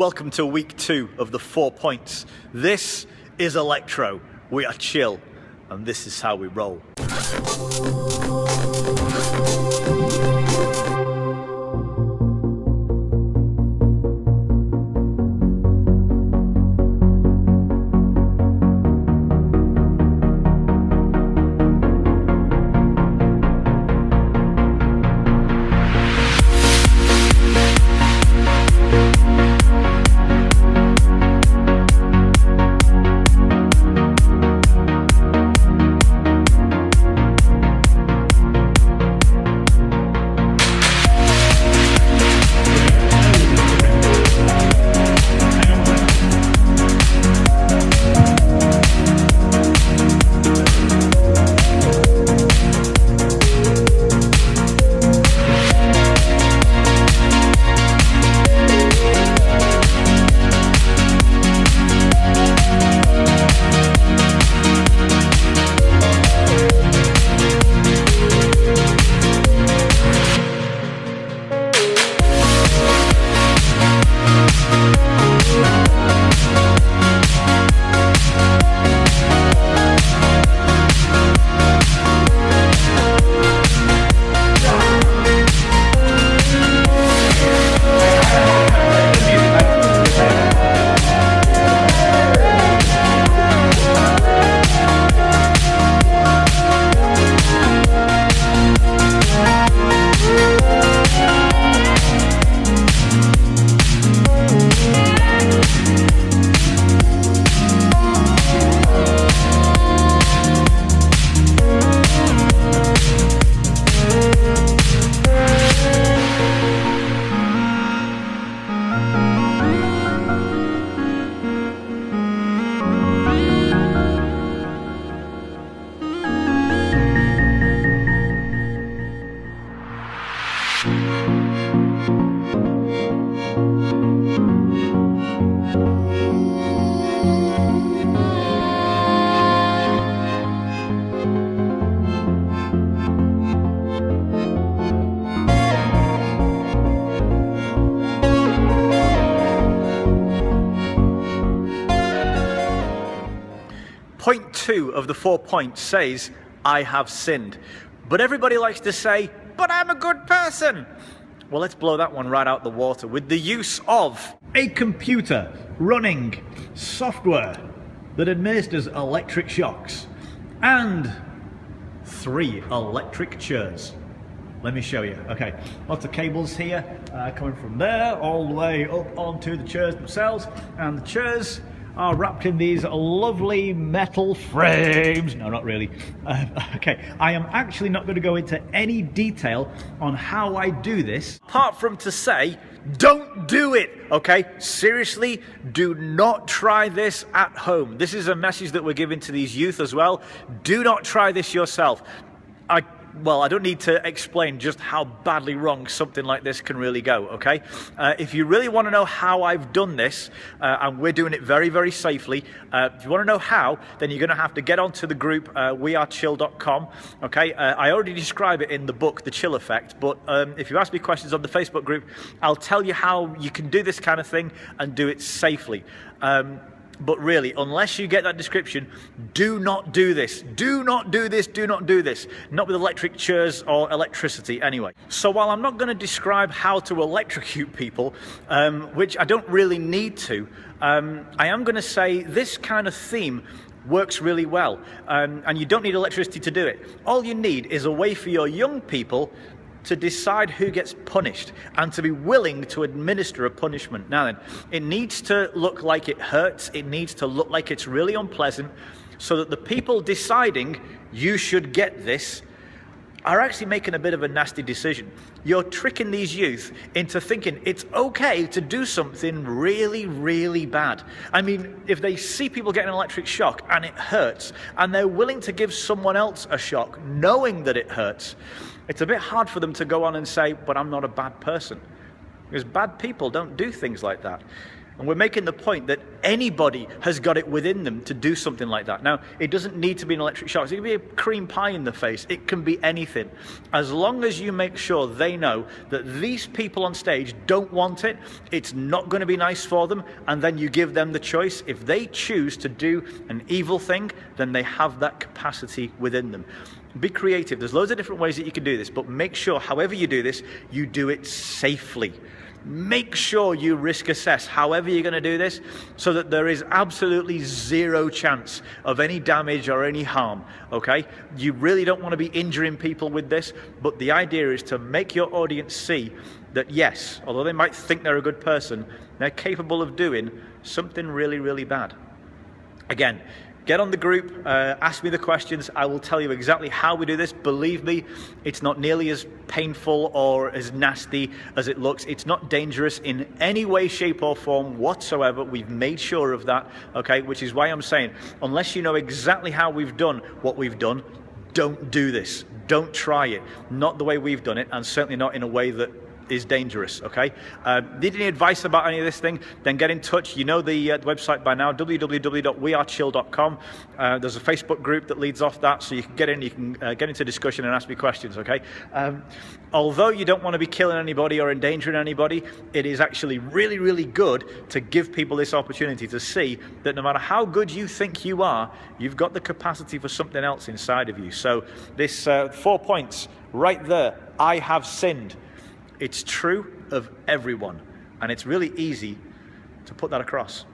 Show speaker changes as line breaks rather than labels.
Welcome to week 2 of the 4 points. This is Electro. We are chill, and this is how we roll. Point 2 of the 4 points says, I have sinned. But everybody likes to say, but I'm a good person. Well, let's blow that one right out the water with the use of a computer running software that administers electric shocks and 3 electric chairs. Let me show you. Okay, lots of cables here coming from there all the way up onto the chairs themselves, and the chairs are wrapped in these lovely metal frames. No, not really. Okay, I am actually not going to go into any detail on how I do this, apart from to say, don't do it, okay? Seriously, do not try this at home. This is a message that we're giving to these youth as well. Do not try this yourself. I don't need to explain just how badly wrong something like this can really go, okay? If you really want to know how I've done this, and we're doing it very, very safely, if you want to know how, then you're going to have to get onto the group, wearechill.com, okay? I already describe it in the book, The Chill Effect, but if you ask me questions on the Facebook group, I'll tell you how you can do this kind of thing and do it safely. But really, unless you get that description, do not do this. Do not do this, do not do this. Not with electric chairs or electricity anyway. So while I'm not going to describe how to electrocute people, which I don't really need to, I am going to say this kind of theme works really well. And you don't need electricity to do it. All you need is a way for your young people to decide who gets punished and to be willing to administer a punishment. Now then, it needs to look like it hurts, it needs to look like it's really unpleasant, so that the people deciding you should get this are actually making a bit of a nasty decision. You're tricking these youth into thinking it's okay to do something really, really bad. I mean, if they see people getting an electric shock and it hurts, and they're willing to give someone else a shock knowing that it hurts, it's a bit hard for them to go on and say, but I'm not a bad person. Because bad people don't do things like that. And we're making the point that anybody has got it within them to do something like that. Now, it doesn't need to be an electric shock. It can be a cream pie in the face. It can be anything. As long as you make sure they know that these people on stage don't want it, it's not going to be nice for them, and then you give them the choice. If they choose to do an evil thing, then they have that capacity within them. Be creative. There's loads of different ways that you can do this, but make sure, however you do this, you do it safely. Make sure you risk assess however you're going to do this, so that there is absolutely zero chance of any damage or any harm, okay? You really don't want to be injuring people with this, but the idea is to make your audience see that yes, although they might think they're a good person, they're capable of doing something really, really bad. Again, get on the group, ask me the questions. I will tell you exactly how we do this. Believe me, it's not nearly as painful or as nasty as it looks. It's not dangerous in any way, shape or form whatsoever. We've made sure of that, okay? Which is why I'm saying, unless you know exactly how we've done what we've done, don't do this. Don't try it. Not the way we've done it, and certainly not in a way that is dangerous, okay? Need any advice about any of this thing, then get in touch. You know the website by now, www.wearechill.com. There's a Facebook group that leads off that, so you can get in, you can get into discussion and ask me questions, okay? Although you don't want to be killing anybody or endangering anybody, it is actually really, really good to give people this opportunity to see that no matter how good you think you are, you've got the capacity for something else inside of you. So this 4 points right there, I have sinned. It's true of everyone, and it's really easy to put that across.